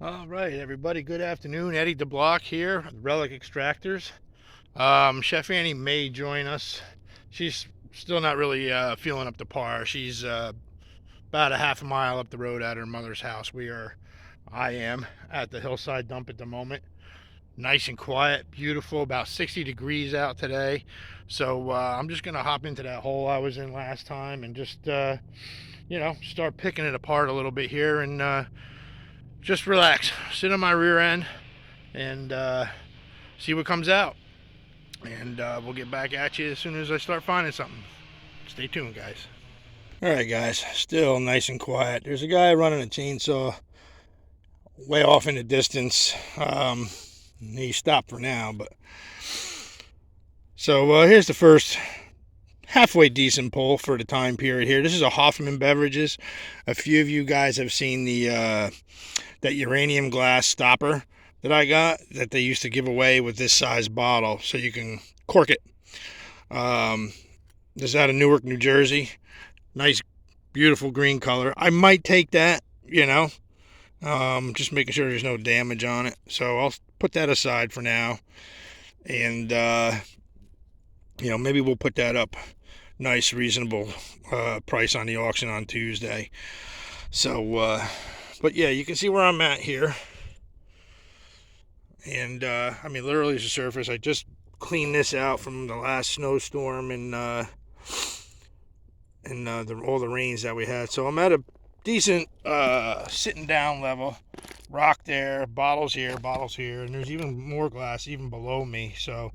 All right, everybody. Good afternoon. Eddie DeBlock here, Relic Extractors. Chef Annie may join us. She's still not really feeling up to par. She's about a half a mile up the road at her mother's house. I am at the Hillside dump at the moment. Nice and quiet, beautiful. About 60 degrees out today. So I'm just gonna hop into that hole I was in last time and just start picking it apart a little bit here and just relax, sit on my rear end, and see what comes out. And we'll get back at you as soon as I start finding something. Stay tuned, guys. All right, guys, still nice and quiet. There's a guy running a chainsaw way off in the distance. He stopped for now, but so here's the first halfway decent pull for the time period here. This is a Hoffman Beverages. A few of you guys have seen the that uranium glass stopper that I got that they used to give away with this size bottle so you can cork it. This is out of Newark, New Jersey. Nice, beautiful green color. I might take that, just making sure there's no damage on it. So I'll put that aside for now. And, maybe we'll put that up nice, reasonable price on the auction on Tuesday. So, but yeah, you can see where I'm at here. And, literally it's the surface. I just cleaned this out from the last snowstorm and all the rains that we had. So I'm at a decent sitting down level. Rock there, bottles here, and there's even more glass even below me. So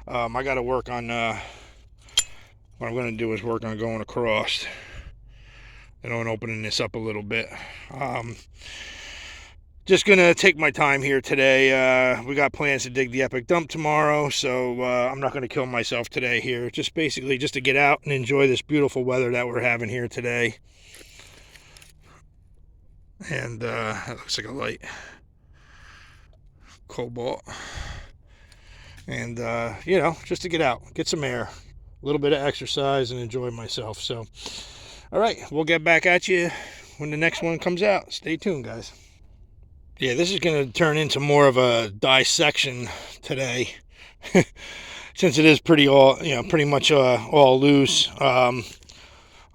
I got to work on what I'm going to do is work on going across and opening this up a little bit. Just going to take my time here today. We got plans to dig the epic dump tomorrow, so I'm not going to kill myself today here. Just basically just to get out and enjoy this beautiful weather that we're having here today. And that looks like a light cobalt. And, just to get out, get some air, a little bit of exercise, and enjoy myself. So, all right, we'll get back at you when the next one comes out. Stay tuned, guys. Yeah, this is going to turn into more of a dissection today, since it is pretty much all loose. I'm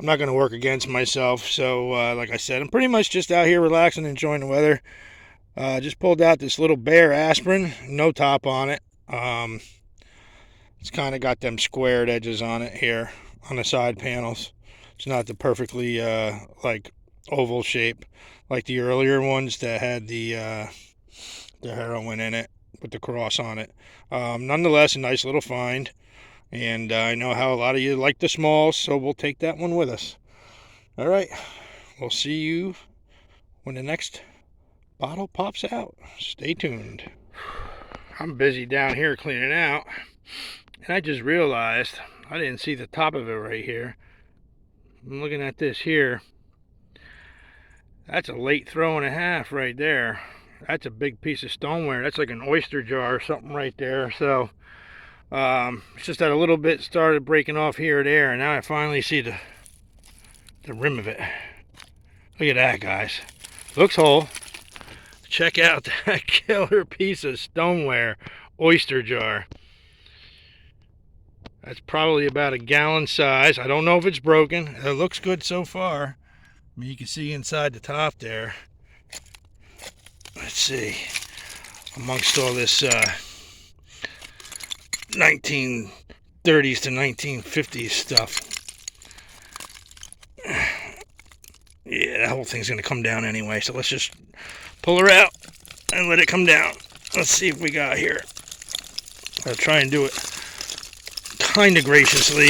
not going to work against myself. So, like I said, I'm pretty much just out here relaxing, enjoying the weather. Just pulled out this little Bear aspirin, no top on it. It's kind of got them squared edges on it here on the side panels. It's not the perfectly oval shape like the earlier ones that had the heroin in it with the cross on it. Nonetheless, a nice little find. And I know how a lot of you like the smalls, so we'll take that one with us. All right, we'll see you when the next bottle pops out. Stay tuned. I'm busy down here cleaning out, and I just realized I didn't see the top of it right here. I'm looking at this here. That's a late throw and a half right there. That's a big piece of stoneware. That's like an oyster jar or something right there. So it's just that a little bit started breaking off here or there, and now I finally see the rim of it. Look at that, guys. Looks whole. Check out that killer piece of stoneware oyster jar. That's probably about a gallon size. I don't know if it's broken. It looks good so far. I mean, you can see inside the top there. Let's see. Amongst all this 1930s to 1950s stuff. Yeah, that whole thing's going to come down anyway. So let's just pull her out and let it come down. Let's see what we got here. I'll try and do it kind of graciously.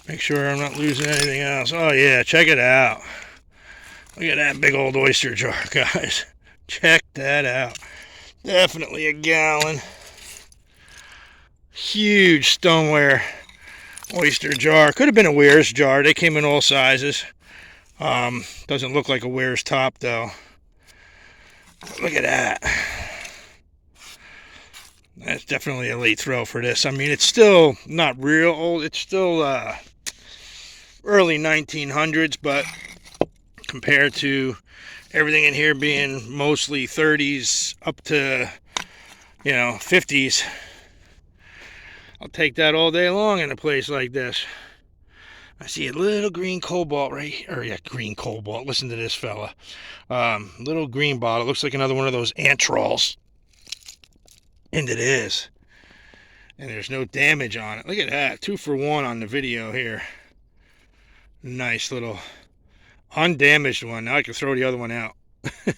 Make sure I'm not losing anything else. Oh yeah, check it out. Look at that big old oyster jar, guys. Check that out. Definitely a gallon. Huge stoneware oyster jar. Could have been a Weir's jar. They came in all sizes. Doesn't look like a Weir's top though. Look at that. That's definitely a late throw for this. I mean, it's still not real old. It's still early 1900s, but compared to everything in here being mostly 30s up to, 50s. I'll take that all day long in a place like this. I see a little green cobalt right here. Or yeah, green cobalt. Listen to this fella. Little green bottle. Looks like another one of those antrals. And it is. And there's no damage on it. Look at that. 2 for 1 on the video here. Nice little undamaged one. Now I can throw the other one out.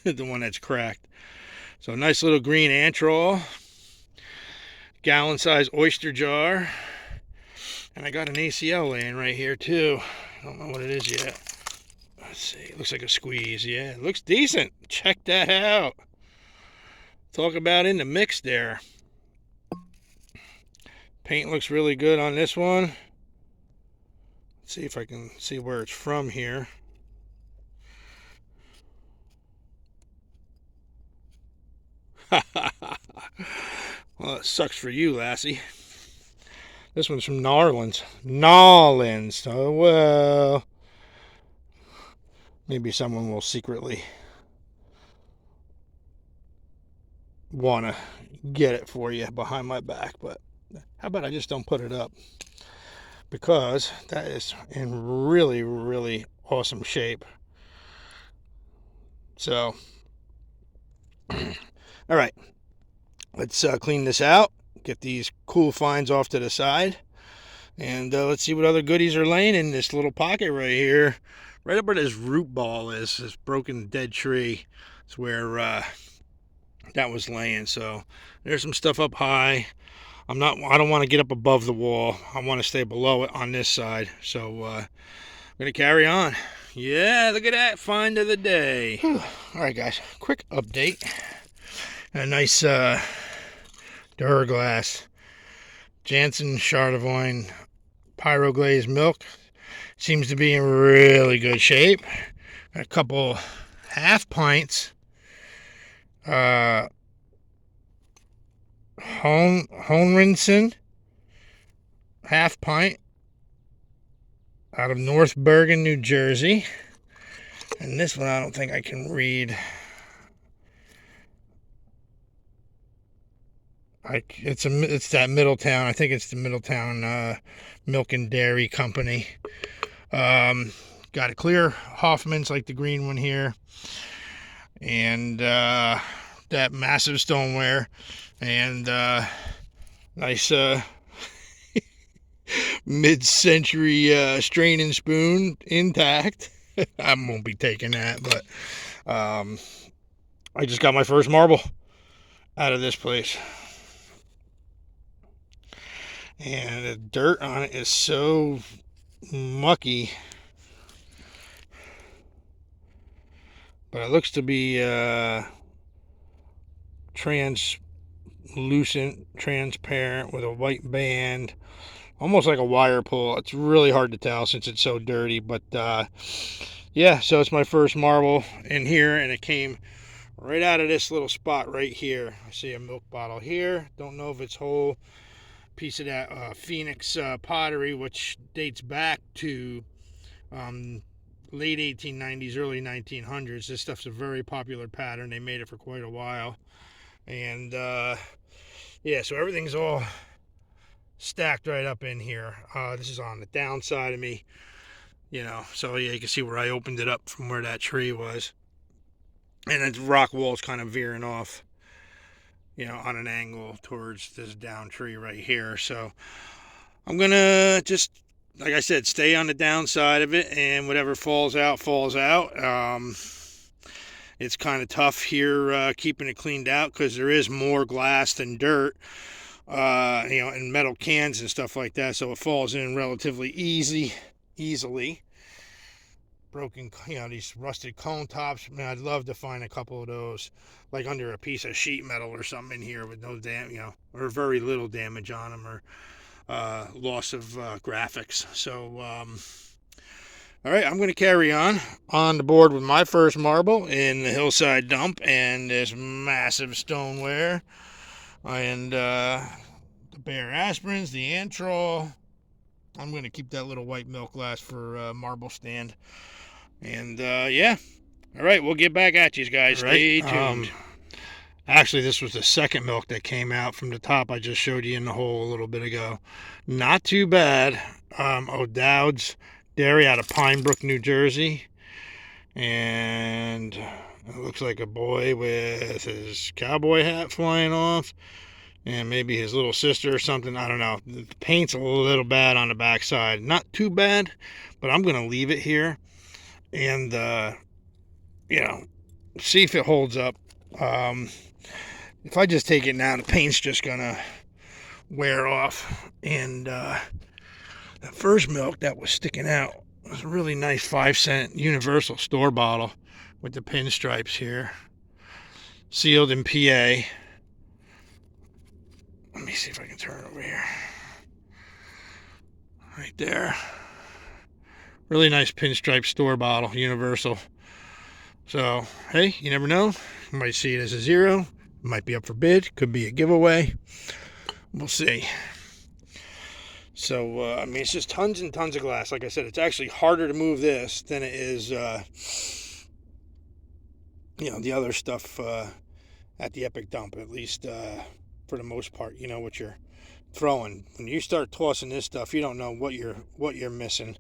The one that's cracked. So nice little green antral. Gallon size oyster jar. And I got an ACL laying right here too. I don't know what it is yet. Let's see. It looks like a squeeze. Yeah, it looks decent. Check that out. Talk about in the mix there. Paint looks really good on this one. Let's see if I can see where it's from here. Well, it sucks for you, lassie. This one's from Narlands. Oh, well. Maybe someone will secretly want to get it for you behind my back. But how about I just don't put it up? Because that is in really, really awesome shape. So, all right. Let's clean this out, get these cool finds off to the side, and let's see what other goodies are laying in this little pocket right here. Right up where this root ball is, this broken dead tree. It's where that was laying. So there's some stuff up high. I don't want to get up above the wall. I want to stay below it on this side. So I'm going to carry on. Yeah, look at that find of the day. All right, guys, quick update. A nice Duraglass Jansen Chardonnay Pyroglazed milk. Seems to be in really good shape. Got a couple half pints. Hohenrinsen half pint out of North Bergen, New Jersey. And this one I don't think I can read. It's that Middletown. I think it's the Middletown Milk and Dairy Company. Got a clear Hoffman's like the green one here, and that massive stoneware, and nice mid-century strain and spoon intact. I won't be taking that, but I just got my first marble out of this place. And the dirt on it is so mucky. But it looks to be translucent, transparent with a white band. Almost like a wire pull. It's really hard to tell since it's so dirty. But yeah, so it's my first marble in here. And it came right out of this little spot right here. I see a milk bottle here. Don't know if it's whole. Piece of that Phoenix pottery, which dates back to late 1890s, early 1900s. This stuff's a very popular pattern. They made it for quite a while. And yeah, so everything's all stacked right up in here. This is on the downside of me, so yeah, you can see where I opened it up from where that tree was. And the rock wall's kind of veering off, on an angle towards this down tree right here. So I'm gonna just, like I said, stay on the downside of it, and whatever falls out, falls out. It's kind of tough here keeping it cleaned out because there is more glass than dirt, and metal cans and stuff like that. So it falls in relatively easily. Broken, these rusted cone tops. Man, I'd love to find a couple of those, like under a piece of sheet metal or something in here with no or very little damage on them, or loss of graphics. So, all right, I'm going to carry on the board with my first marble in the Hillside dump and this massive stoneware, and the bare aspirins, the antral. I'm going to keep that little white milk glass for marble stand. And yeah. All right, we'll get back at you guys. Stay tuned. Actually, this was the second milk that came out from the top. I just showed you in the hole a little bit ago. Not too bad. O'Dowd's Dairy out of Pine Brook, New Jersey. And it looks like a boy with his cowboy hat flying off. And maybe his little sister or something. I don't know. The paint's a little bad on the backside. Not too bad, but I'm going to leave it here. And, you know, see if it holds up. If I just take it now, the paint's just gonna wear off. And that first milk that was sticking out was a really nice 5-cent Universal store bottle with the pinstripes here, sealed in PA. Let me see if I can turn it over here. Right there. Really nice pinstripe store bottle, Universal. So, hey, you never know. You might see it as a 0. Might be up for bid. Could be a giveaway. We'll see. So, I mean, it's just tons and tons of glass. Like I said, it's actually harder to move this than it is, you know, the other stuff at the Epic Dump, at least for the most part. You know what you're throwing. When you start tossing this stuff, you don't know what you're missing.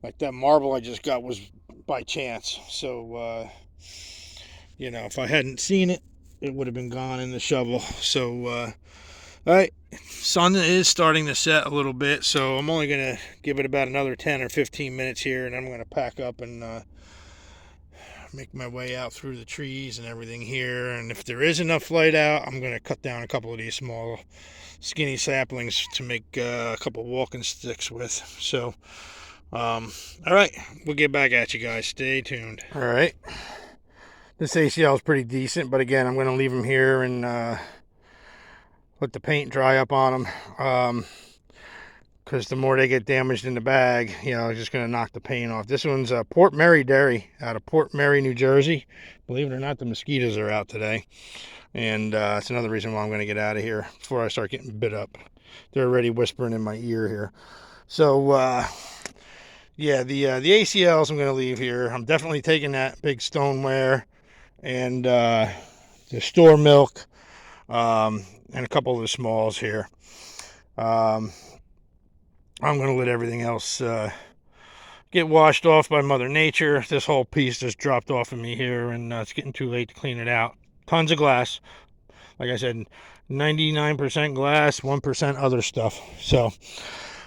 Like that marble I just got was by chance. So, you know, if I hadn't seen it, it would have been gone in the shovel. So, all right, sun is starting to set a little bit, so I'm only going to give it about another 10 or 15 minutes here, and I'm going to pack up and make my way out through the trees and everything here. And if there is enough light out, I'm going to cut down a couple of these small, skinny saplings to make a couple walking sticks with. So, all right, we'll get back at you guys. Stay tuned. All right. This ACL is pretty decent, but again, I'm going to leave them here and let the paint dry up on them. Because the more they get damaged in the bag, you know, it's just going to knock the paint off. This one's Port Mary Dairy out of Port Mary, New Jersey. Believe it or not, the mosquitoes are out today. And that's another reason why I'm going to get out of here before I start getting bit up. They're already whispering in my ear here. So, yeah, the ACLs I'm going to leave here. I'm definitely taking that big stoneware and the store milk and a couple of the smalls here. I'm going to let everything else get washed off by Mother Nature. This whole piece just dropped off of me here, and it's getting too late to clean it out. Tons of glass. Like I said, 99% glass, 1% other stuff. So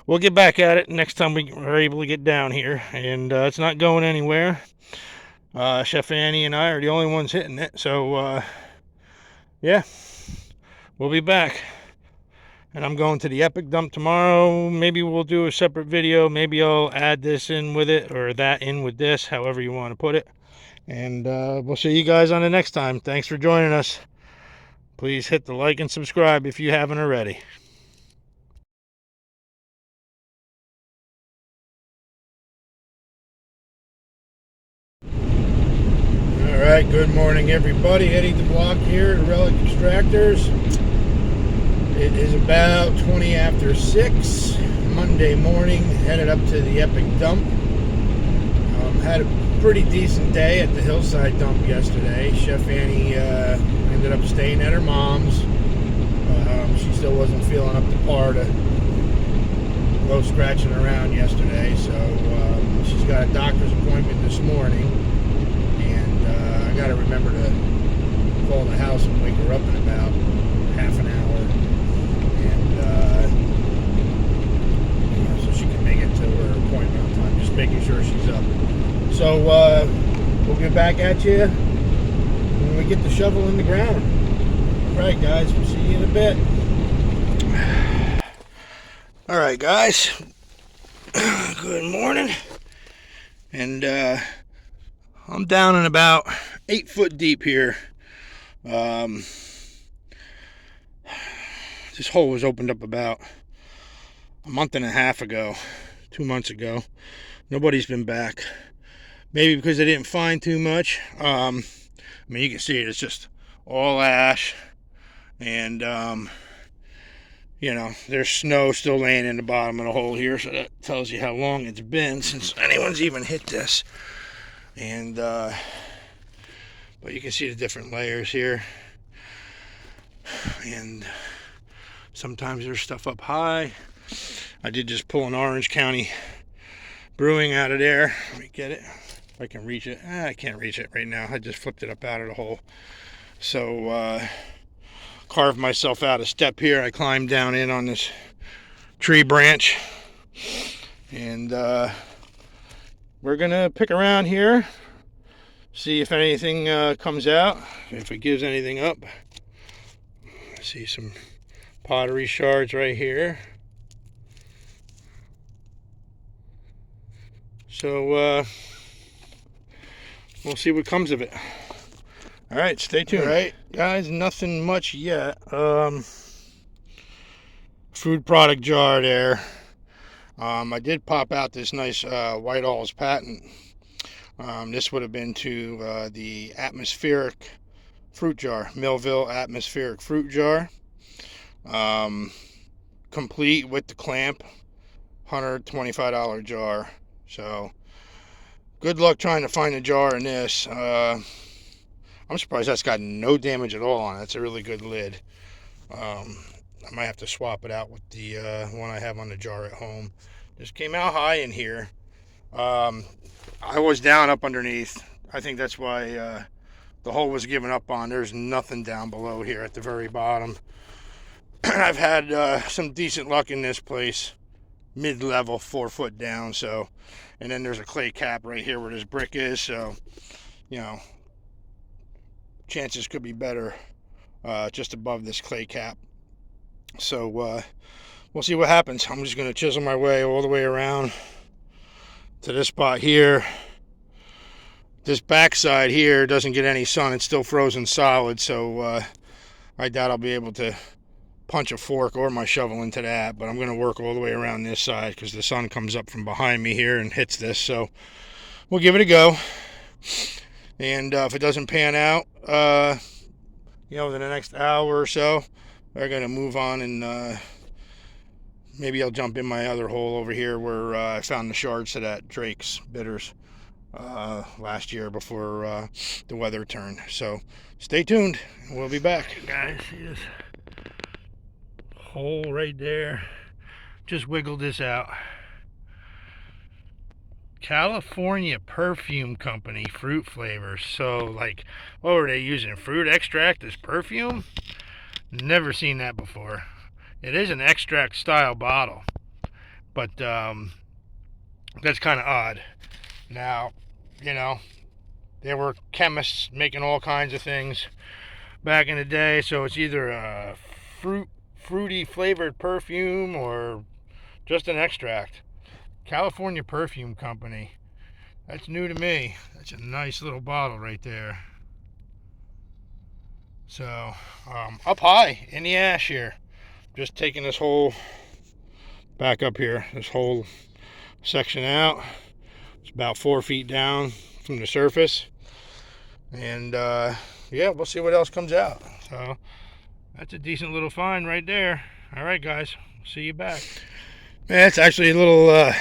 we'll get back at it next time we are able to get down here. And it's not going anywhere. Chef Annie and I are the only ones hitting it. So, yeah, we'll be back. And I'm going to the Epic Dump tomorrow. Maybe we'll do a separate video. Maybe I'll add this in with it, or that in with this, however you want to put it. And we'll see you guys on the next time. Thanks for joining us. Please hit the like and subscribe if you haven't already. Alright, good morning everybody. Eddie the Block here at Relic Extractors. It is about 20 after 6, Monday morning, headed up to the Epic Dump. Had a pretty decent day at the Hillside dump yesterday. Chef Annie ended up staying at her mom's. She still wasn't feeling up to par to go scratching around yesterday, so she's got a doctor's appointment this morning. I got to remember to call the house and wake her up in about half an hour, and you know, so she can make it to her appointment on time. Just making sure she's up. So we'll get back at you when we get the shovel in the ground. All right, guys. We'll see you in a bit. All right, guys. Good morning, and I'm down in about 8 foot deep here. This hole was opened up about a month and a half ago, 2 months ago. Nobody's been back. Maybe because they didn't find too much. I mean, you can see it. It's just all ash. And, you know, there's snow still laying in the bottom of the hole here. So that tells you how long it's been since anyone's even hit this. And but you can see the different layers here, and sometimes there's stuff up high. I did just pull an Orange County Brewing out of there. Let me get it if I can reach it. I can't reach it right now. I just flipped it up out of the hole. So carved myself out a step here. I climbed down in on this tree branch, and we're gonna pick around here, see if anything comes out, if it gives anything up. I see some pottery shards right here. So we'll see what comes of it. All right, stay tuned. All right, guys, nothing much yet. Food product jar there. I did pop out this nice Whitehall's patent. This would have been to the atmospheric fruit jar, Millville atmospheric fruit jar. Complete with the clamp, $125 jar. So good luck trying to find a jar in this. I'm surprised that's got no damage at all on it. That's a really good lid. I might have to swap it out with the one I have on the jar at home. Just came out high in here. I was down up underneath. I think that's why the hole was given up on. There's nothing down below here at the very bottom. I've had some decent luck in this place. Mid-level, 4 foot down. So, and then there's a clay cap right here where this brick is. So, you know, chances could be better just above this clay cap. So we'll see what happens. I'm just going to chisel my way all the way around to this spot here. This backside here doesn't get any sun. It's still frozen solid, so I doubt I'll be able to punch a fork or my shovel into that, but I'm going to work all the way around this side because the sun comes up from behind me here and hits this. So we'll give it a go. And if it doesn't pan out, you know, within the next hour or so, we're going to move on, and maybe I'll jump in my other hole over here where I found the shards to that Drake's bitters last year before the weather turned. So stay tuned. We'll be back. Guys, see this hole right there? Just wiggled this out. California Perfume Company fruit flavors. So, like, what were they using? Fruit extract as perfume? Never seen that before. It is an extract style bottle, but that's kind of odd. Now, you know, there were chemists making all kinds of things back in the day, so it's either a fruity flavored perfume or just an extract. California Perfume Company. That's new to me. That's a nice little bottle right there. So, up high in the ash here. Just taking this whole back up here, this whole section out. It's about 4 feet down from the surface. And yeah, we'll see what else comes out. So that's a decent little find right there. All right, guys, see you back. Man, it's actually a little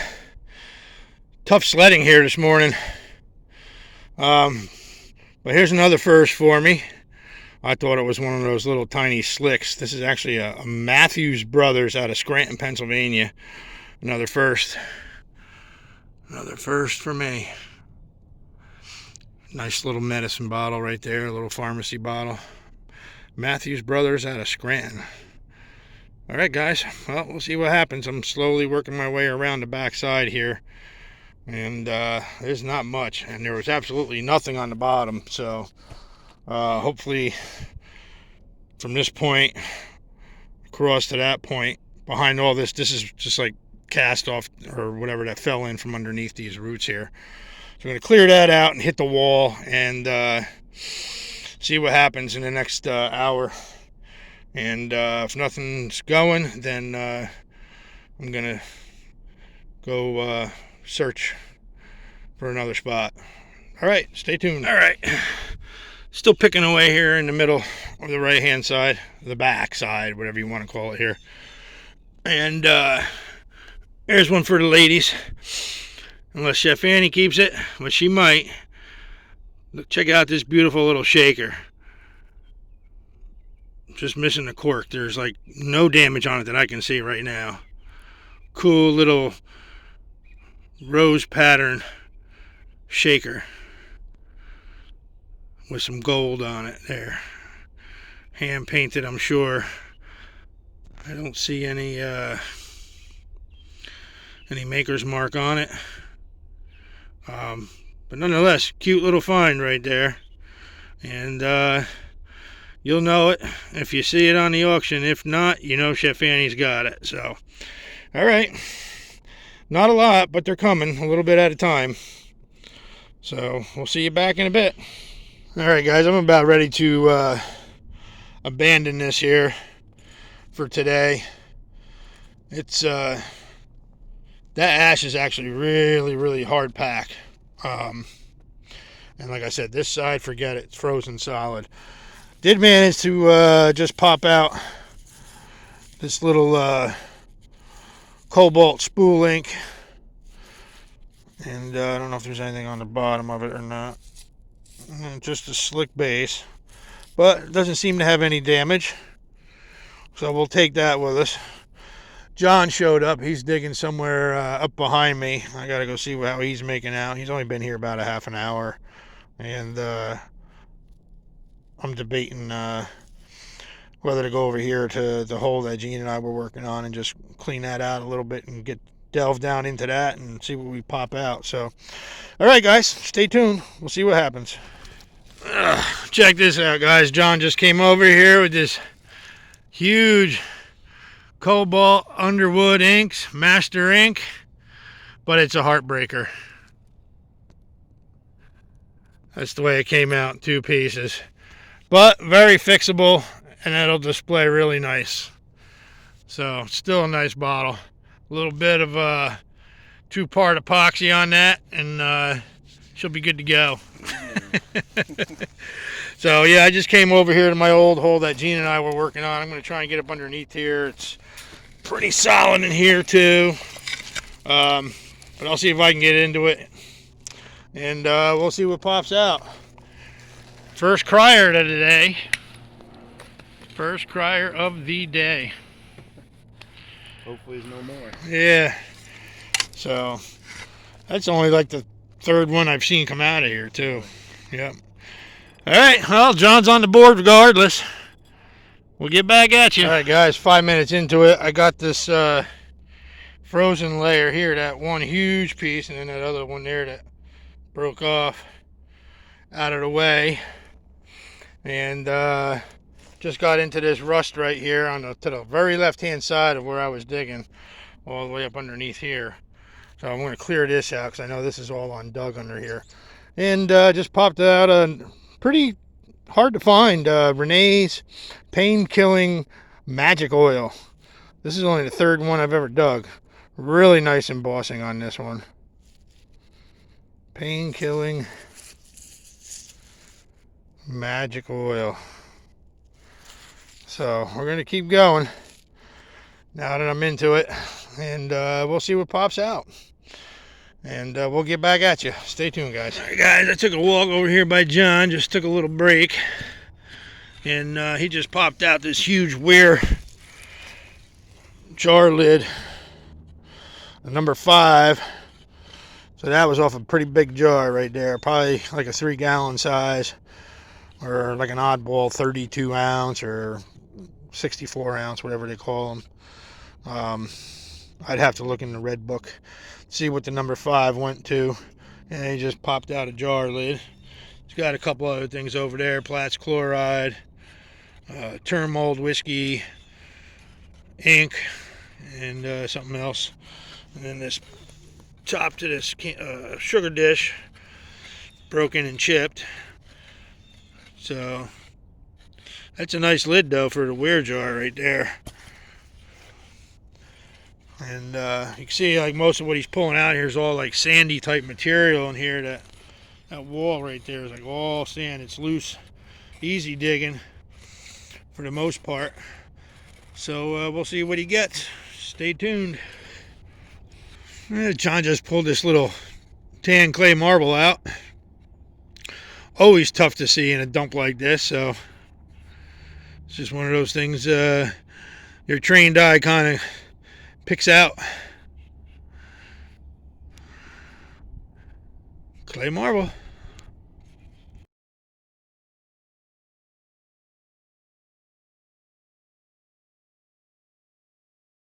tough sledding here this morning. But here's another first for me. I thought it was one of those little tiny slicks. This is actually a Matthews Brothers out of Scranton, Pennsylvania. Another first. Another first for me. Nice little medicine bottle right there, a little pharmacy bottle. Matthews Brothers out of Scranton. All right, guys. Well, we'll see what happens. I'm slowly working my way around the backside here. And there's not much. And there was absolutely nothing on the bottom. So hopefully from this point across to that point, behind all this, this is just like cast off or whatever that fell in from underneath these roots here. So I'm going to clear that out and hit the wall and see what happens in the next hour. And if nothing's going, then I'm going to go search for another spot. All right, stay tuned. All right, still picking away here in the middle of the right hand side, the back side, whatever you want to call it here. And there's one for the ladies, unless Chef Annie keeps it, which she might. Look, check out this beautiful little shaker. Just missing the cork. There's like no damage on it that I can see right now. Cool little rose pattern shaker with some gold on it there. Hand painted, I'm sure. I don't see any maker's mark on it. But nonetheless, cute little find right there. And you'll know it if you see it on the auction. If not, you know Chef Annie's got it. So, all right. Not a lot, but they're coming a little bit at a time. So, we'll see you back in a bit. All right, guys, I'm about ready to abandon this here for today. It's that ash is actually really, really hard pack. And like I said, this side, forget it. It's frozen solid. Did manage to just pop out this little cobalt spool ink. And I don't know if there's anything on the bottom of it or not. Just a slick base. But it doesn't seem to have any damage. So we'll take that with us. John showed up. He's digging somewhere up behind me. I got to go see how he's making out. He's only been here about a half an hour. And I'm debating whether to go over here to the hole that Gene and I were working on and just clean that out a little bit and delve down into that and see what we pop out. So, all right, guys, stay tuned. We'll see what happens. Check this out, guys. John just came over here with this huge Cobalt Underwood inks, Master Ink, but it's a heartbreaker. That's the way it came out in 2 pieces. But very fixable, and it'll display really nice. So, still a nice bottle. A little bit of 2-part epoxy on that, and she'll be good to go. So, yeah, I just came over here to my old hole that Gene and I were working on. I'm going to try and get up underneath here. It's pretty solid in here, too. But I'll see if I can get into it. And we'll see what pops out. First crier of the day. First crier of the day. Hopefully there's no more. Yeah. So, that's only like the 3rd one I've seen come out of here, too. Yep. All right. Well, John's on the board regardless. We'll get back at you. All right, guys. 5 minutes into it. I got this frozen layer here. That one huge piece, and then that other one there that broke off out of the way. And just got into this rust right here to the very left-hand side of where I was digging, all the way up underneath here. So I'm going to clear this out because I know this is all undug under here. And just popped out a pretty hard to find Renee's pain-killing magic oil. This is only the 3rd one I've ever dug. Really nice embossing on this one. Pain-killing magic oil. So we're going to keep going now that I'm into it, and we'll see what pops out. And we'll get back at you. Stay tuned, guys. All right, guys, I took a walk over here by John. Just took a little break. And he just popped out this huge weir jar lid. Number 5. So that was off a pretty big jar right there. Probably like a 3-gallon size. Or like an oddball 32 ounce or 64 ounce, whatever they call them. I'd have to look in the red book, see what the number 5 went to. And he just popped out a jar lid. It's got a couple other things over there: Platts chloride, term old whiskey, ink, and something else. And then this top to this sugar dish, broken and chipped. So that's a nice lid though for the weir jar right there. And you can see like most of what he's pulling out here is all like sandy type material in here. That wall right there is like all sand. It's loose, easy digging for the most part. So we'll see what he gets. Stay tuned. John just pulled this little tan clay marble out. always tough to see in a dump like this. So it's just one of those things your trained eye kind of picks out. Clay marble.